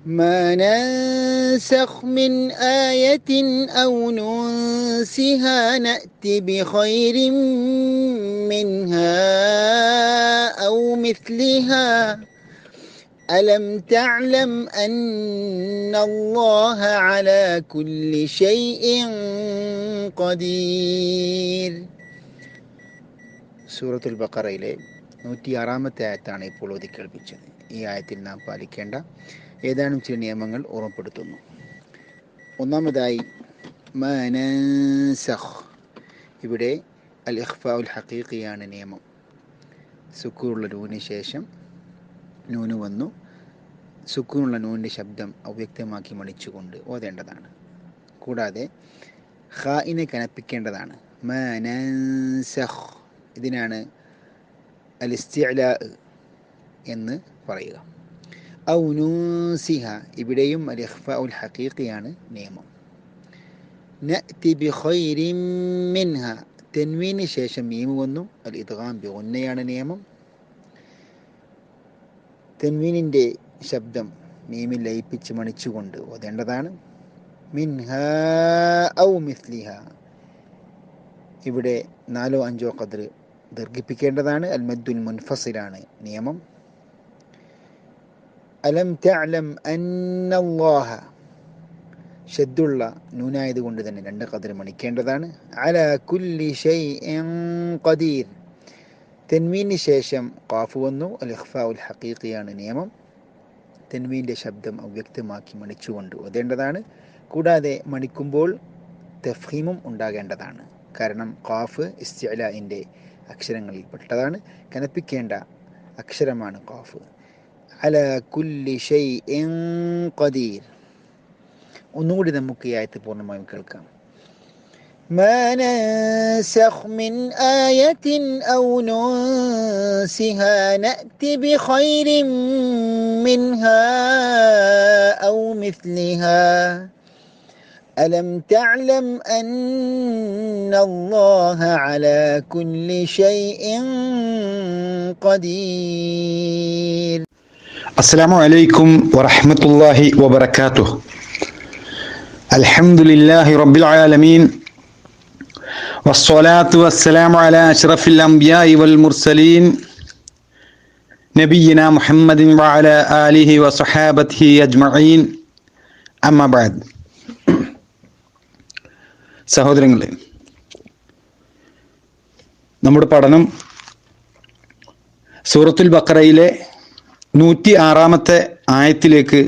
ما ننسخ من آية أو ننسها نأت بخير منها أو مثلها ألم تعلم أن الله على كل شيء قدير. സൂറത്തുൽ ബഖറയിലെ 106-ാമത്തെ ആയത്താണ് ഇപ്പോൾ ഓതി കേൾപ്പിച്ചത്. ഈ ആയത്തിൽ നാം പാലിക്കേണ്ട ഏതാനും ചില നിയമങ്ങൾ ഓർമ്മപ്പെടുത്തുന്നു. ഒന്നാമതായി മനൻസഖ്, ഇവിടെ അൽ ഇഖ്ഫാഉൽ ഹഖീഖിയാണ് നിയമം. സുക്കൂനുള്ള നൂന് ശേഷം നൂന് വന്നു. സുക്കൂനുള്ള നൂനിൻ്റെ ശബ്ദം അവ്യക്തമാക്കി മണിച്ചുകൊണ്ട് ഓതേണ്ടതാണ്. കൂടാതെ ഖാഇനെ കനപ്പിക്കേണ്ടതാണ്. മനൻസഖ്, ഇതിനാണ് അൽ ഇസ്തിഅ്ലാ എന്ന് പറയുക. ഔ നൂൻസിഹ, ഇവിടെയും അൽ ഇഖ്ഫാഉൽ ഹഖീഖിയാണ് നിയമം. നഅതി ബിഖൈരിൻ മിൻഹ, തൻവീന് ശേഷം മീം വന്നു. അൽ ഇദ്ഗാം ബിഗുന്നയാണ് നിയമം. തൻവീനിൻ്റെ ശബ്ദം മീമിൽ ലയിപ്പിച്ച് മണിച്ചുകൊണ്ട് ഓതേണ്ടതാണ്. മിൻഹ ഔ മിസ്ലിഹ, ഇവിടെ 4 or 5 ഖദ്ർ ദീർഘിപ്പിക്കേണ്ടതാണ്. അൽ മദ്ദുൽ മുൻഫസിലാണ് നിയമം. അലം തഅലം അന്നല്ലാഹ, ഷദ്ദുള്ള നൂനായത് കൊണ്ട് തന്നെ 2 ഖദ്ർ മണിക്കേണ്ടതാണ്. അലാ കുല്ലി ഷൈഇൻ ഖദീർ, തൻവീന് ശേഷം ഖാഫ് വന്നു. അൽ ഇഖ്ഫാഉൽ ഹഖീഖിയാണ് നിയമം. തൻവീൻ്റെ ശബ്ദം അവ്യക്തമാക്കി മണിച്ചുകൊണ്ട് ഓതേണ്ടതാണ്. കൂടാതെ മണിക്കുമ്പോൾ തഫ്ഹീമും ഉണ്ടാകേണ്ടതാണ്. കാരണം ഖാഫ് ഇസ്തിഅ്ലാഇൻ്റെ അക്ഷരങ്ങളിൽ പെട്ടതാണ്. കനപ്പിക്കേണ്ട അക്ഷരമാണ് ഖാഫ്. അലാ കുല്ലി ഷൈഇൻ ഖദീർ. ഒന്നുകൂടി നമുക്ക് ഈ ആയത്ത് പൂർണ്ണമായും കേൾക്കാം. ما ننسخ من آية أو ننسها نأت بخير منها أو مثلها ألم تعلم أن الله على كل شيء قدير. السلام عليكم ورحمة الله وبركاته. الحمد لله رب العالمين والصلاة والسلام على أشرف الأنبياء والمرسلين نبينا محمد وعلى آله وصحابته أجمعين أما بعد. സഹോദരങ്ങളെ, നമ്മുടെ പഠനം സൂറത്തുൽ ബഖറയിലെ 106-ാമത്തെ ആയത്തിലേക്ക്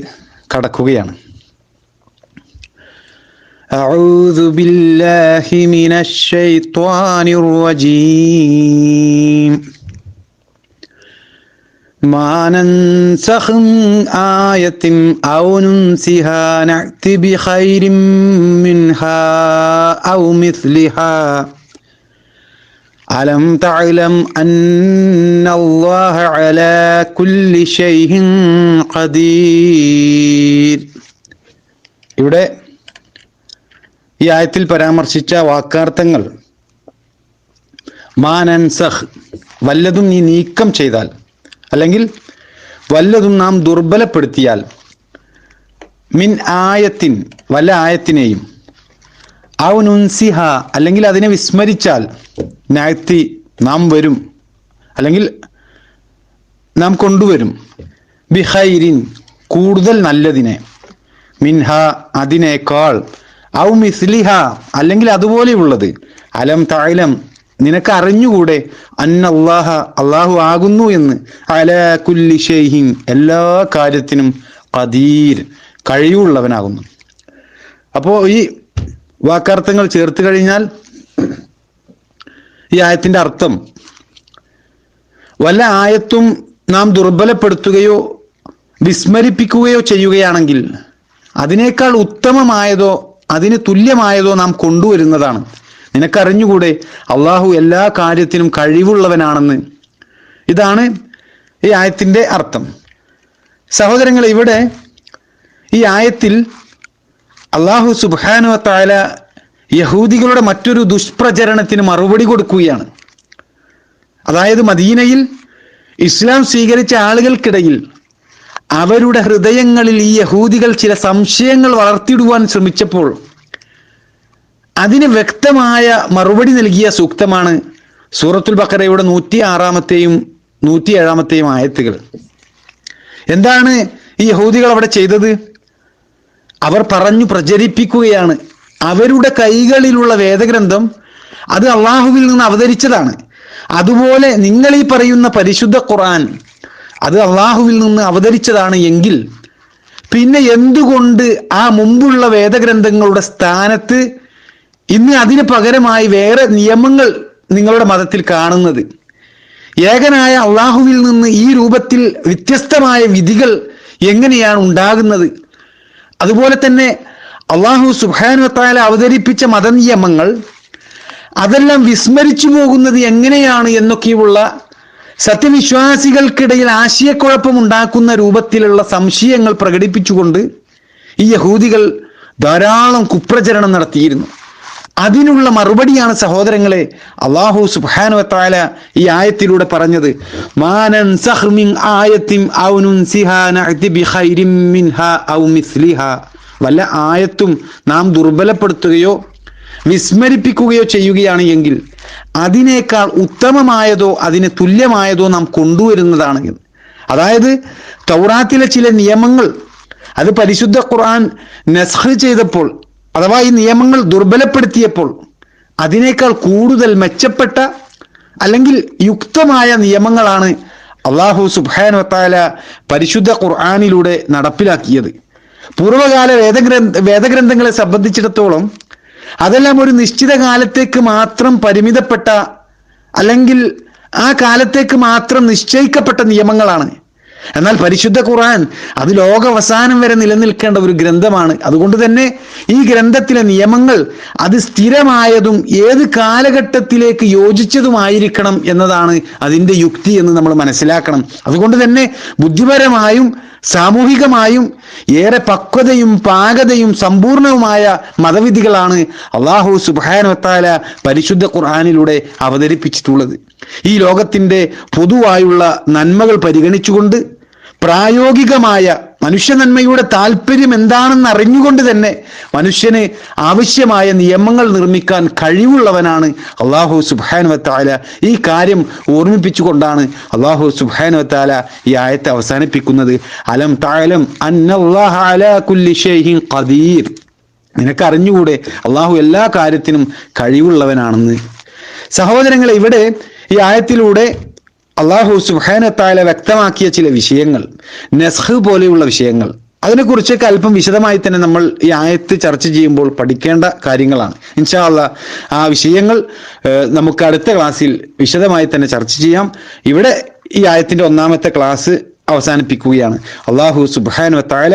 കടക്കുകയാണ്. أعوذ بالله من الشيطان الرجيم. ما ننسخ من آية أو ننسها نأت بخير منها أو مثلها ألم تعلم أن الله على كل شيء قدير. ഇവിടെ ഈ ആയത്തിൽ പരാമർശിച്ച വാക്കാർത്ഥങ്ങൾ മാനൻസഖ്, വല്ലതും നീ നീക്കം ചെയ്താൽ അല്ലെങ്കിൽ വല്ലതും നാം ദുർബലപ്പെടുത്തിയാൽ, മിൻ ആയത്തിൻ, വല്ല ആയത്തിനെയും, ഔ നുൻസിഹ, അല്ലെങ്കിൽ അതിനെ വിസ്മരിച്ചാൽ, നായത്തി, നാം വരും അല്ലെങ്കിൽ നാം കൊണ്ടുവരും, ബിഖൈരിൻ, കൂടുതൽ നല്ലതിനെ, മിൻഹ, അതിനേക്കാൾ, ഔ മിസ്ലിഹ, അല്ലെങ്കിൽ അതുപോലെയുള്ളത്, അലം തഅലം, നിനക്ക് അറിഞ്ഞുകൂടെ, അന്നല്ലാഹ, അല്ലാഹു ആകുന്നു എന്ന്, അലാ കുല്ലി ഷൈഇൻ, എല്ലാ കാര്യത്തിനും, ഖദീർ, കഴിവുള്ളവനാകുന്നു. അപ്പോൾ ഈ വാക്കാർത്ഥങ്ങൾ ചേർത്ത് കഴിഞ്ഞാൽ ഈ ആയത്തിന്റെ അർത്ഥം, വല്ല ആയത്തും നാം ദുർബലപ്പെടുത്തുകയോ വിസ്മരിപ്പിക്കുകയോ ചെയ്യുകയാണെങ്കിൽ അതിനേക്കാൾ ഉത്തമമായതോ അതിന് തുല്യമായതോ നാം കൊണ്ടുവരുന്നതാണ്. നിനക്കറിഞ്ഞുകൂടെ അള്ളാഹു എല്ലാ കാര്യത്തിനും കഴിവുള്ളവനാണെന്ന്. ഇതാണ് ഈ ആയത്തിന്റെ അർത്ഥം. സഹോദരങ്ങൾ, ഇവിടെ ഈ ആയത്തിൽ അള്ളാഹു സുബ്ഹാനഹു വ തആല യഹൂദികളുടെ മറ്റൊരു ദുഷ്പ്രചരണത്തിന് മറുപടി കൊടുക്കുകയാണ്. അതായത് മദീനയിൽ ഇസ്ലാം സ്വീകരിച്ച ആളുകൾക്കിടയിൽ അവരുടെ ഹൃദയങ്ങളിൽ ഈ യഹൂദികൾ ചില സംശയങ്ങൾ വളർത്തിയിടുവാൻ ശ്രമിച്ചപ്പോൾ അതിന് വ്യക്തമായ മറുപടി നൽകിയ സൂക്തമാണ് സൂറത്തുൽ ബഖറയുടെ 106-ാമത്തെയും 107-ാമത്തെയും ആയത്തുകൾ. എന്താണ് ഈ യഹൂദികൾ അവിടെ ചെയ്തത്? അവർ പറഞ്ഞു പ്രചരിപ്പിക്കുകയാണ് അവരുടെ കൈകളിലുള്ള വേദഗ്രന്ഥം അത് അള്ളാഹുവിൽ നിന്ന് അവതരിച്ചതാണ്. അതുപോലെ നിങ്ങൾ ഈ പറയുന്ന പരിശുദ്ധ ഖുർആൻ അത് അള്ളാഹുവിൽ നിന്ന് അവതരിച്ചതാണ് എങ്കിൽ പിന്നെ എന്തുകൊണ്ട് ആ മുമ്പുള്ള വേദഗ്രന്ഥങ്ങളുടെ സ്ഥാനത്ത് ഇന്ന് അതിന് പകരമായി വേറെ നിയമങ്ങൾ നിങ്ങളുടെ മതത്തിൽ കാണുന്നത്? ഏകനായ അള്ളാഹുവിൽ നിന്ന് ഈ രൂപത്തിൽ വ്യത്യസ്തമായ വിധികൾ എങ്ങനെയാണ് ഉണ്ടാകുന്നത്? അതുപോലെ തന്നെ അള്ളാഹു സുബ്ഹാനഹു വ തആല അവതരിപ്പിച്ച മതനിയമങ്ങൾ അതെല്ലാം വിസ്മരിച്ചു പോകുന്നത് എങ്ങനെയാണ് എന്നൊക്കെയുള്ള സത്യവിശ്വാസികൾക്കിടയിൽ ആശയക്കുഴപ്പമുണ്ടാക്കുന്ന രൂപത്തിലുള്ള സംശയങ്ങൾ പ്രകടിപ്പിച്ചുകൊണ്ട് ഈ യഹൂദികൾ ധാരാളം കുപ്രചരണം നടത്തിയിരുന്നു. അതിനുള്ള മറുപടിയാണ് സഹോദരങ്ങളെ അല്ലാഹു സുബ്ഹാനഹു വ തആല ഈ ആയത്തിലൂടെ പറഞ്ഞത്. മാനൻസഖ് മിൻ ആയത്തിൻ ഔ നുൻസിഹാ നഅതി ബിഖൈരിൻ മിൻഹാ ഔ മിസ്ലിഹാ. വല്ല ആയത്തും നാം ദുർബലപ്പെടുത്തുകയോ വിസ്മരിപ്പിക്കുകയോ ചെയ്യുകയാണ് എങ്കിൽ അതിനേക്കാൾ ഉത്തമമായതോ അതിന് തുല്യമായതോ നാം കൊണ്ടുവരുന്നതാണ്. അതായത് തൗറാത്തിലെ ചില നിയമങ്ങൾ അത് പരിശുദ്ധ ഖുർആൻ നസ്ഖ് ചെയ്തപ്പോൾ അഥവാ ഈ നിയമങ്ങൾ ദുർബലപ്പെടുത്തിയപ്പോൾ അതിനേക്കാൾ കൂടുതൽ മെച്ചപ്പെട്ട അല്ലെങ്കിൽ യുക്തമായ നിയമങ്ങളാണ് അല്ലാഹു സുബ്ഹാനഹു വ തആല പരിശുദ്ധ ഖുർആനിലൂടെ നടപ്പിലാക്കിയത്. പൂർവ്വകാല വേദഗ്രന്ഥങ്ങളെ സംബന്ധിച്ചിടത്തോളം അതെല്ലാം ഒരു നിശ്ചിത കാലത്തേക്ക് മാത്രം പരിമിതപ്പെട്ട അല്ലെങ്കിൽ ആ കാലത്തേക്ക് മാത്രം നിശ്ചയിക്കപ്പെട്ട നിയമങ്ങളാണ്. എന്നാൽ പരിശുദ്ധ ഖുർആൻ അത് ലോകാവസാനം വരെ നിലനിൽക്കേണ്ട ഒരു ഗ്രന്ഥമാണ്. അതുകൊണ്ട് തന്നെ ഈ ഗ്രന്ഥത്തിലെ നിയമങ്ങൾ അത് സ്ഥിരമായതും ഏത് കാലഘട്ടത്തിലേക്ക് യോജിച്ചതുമായിരിക്കണം എന്നതാണ് അതിൻ്റെ യുക്തി എന്ന് നമ്മൾ മനസ്സിലാക്കണം. അതുകൊണ്ട് തന്നെ ബുദ്ധിപരമായും സാമൂഹികമായും ഏറെ പക്വതയും പാകതയും സമ്പൂർണവുമായ മതവിധികളാണ് അല്ലാഹു സുബ്ഹാനഹു വ തആല പരിശുദ്ധ ഖുർആനിലൂടെ അവതരിപ്പിച്ചിട്ടുള്ളത്. ഈ ലോകത്തിൻ്റെ പൊതുവായുള്ള നന്മകൾ പരിഗണിച്ചുകൊണ്ട് പ്രായോഗികമായ മനുഷ്യ നന്മയുടെ താല്പര്യം എന്താണെന്ന് അറിഞ്ഞുകൊണ്ട് തന്നെ മനുഷ്യന് ആവശ്യമായ നിയമങ്ങൾ നിർമ്മിക്കാൻ കഴിവുള്ളവനാണ് അല്ലാഹു സുബ്ഹാനഹു വ തആല. ഈ കാര്യം ഓർമ്മിപ്പിച്ചുകൊണ്ടാണ് അല്ലാഹു സുബ്ഹാനഹു വ തആല ഈ ആയത്ത് അവസാനിപ്പിക്കുന്നത്. അലം തഅലം അന്നല്ലാഹ അലാ കുല്ലി ഷൈഇൻ ഖദീർ. നിനക്കറിഞ്ഞുകൂടെ അല്ലാഹു എല്ലാ കാര്യത്തിനും കഴിവുള്ളവനാണെന്ന്. സഹോദരങ്ങളെ, ഇവിടെ ഈ ആയത്തിലൂടെ അല്ലാഹു സുബ്ഹാനഹു വ തആല വ്യക്തമാക്കിയ ചില വിഷയങ്ങൾ, നസ്ഖ് പോലെയുള്ള വിഷയങ്ങൾ, അതിനെക്കുറിച്ചൊക്കെ അല്പം വിശദമായി തന്നെ നമ്മൾ ഈ ആയത്ത് ചർച്ച ചെയ്യുമ്പോൾ പഠിക്കേണ്ട കാര്യങ്ങളാണ്. ഇൻഷാ അല്ലാഹ് ആ വിഷയങ്ങൾ നമുക്ക് അടുത്ത ക്ലാസ്സിൽ വിശദമായി തന്നെ ചർച്ച ചെയ്യാം. ഇവിടെ ഈ ആയത്തിന്റെ 1-ാമത്തെ ക്ലാസ് അവസാനിപ്പിക്കുകയാണ്. അല്ലാഹു സുബ്ഹാനഹു വ തആല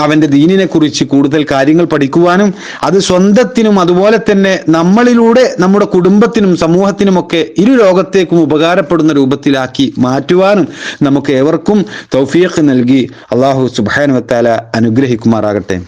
അവന്റെ ദീനിനെ കുറിച്ച് കൂടുതൽ കാര്യങ്ങൾ പഠിക്കുവാനും അത് സ്വന്തത്തിനും അതുപോലെ തന്നെ നമ്മളിലൂടെ നമ്മുടെ കുടുംബത്തിനും സമൂഹത്തിനുമൊക്കെ ഇരു ലോകത്തേക്കും ഉപകാരപ്പെടുന്ന രൂപത്തിലാക്കി മാറ്റുവാനും നമുക്ക് ഏവർക്കും തൗഫീഖ് നൽകി അല്ലാഹു സുബ്ഹാനഹു വ തആല അനുഗ്രഹിക്കുമാറാകട്ടെ.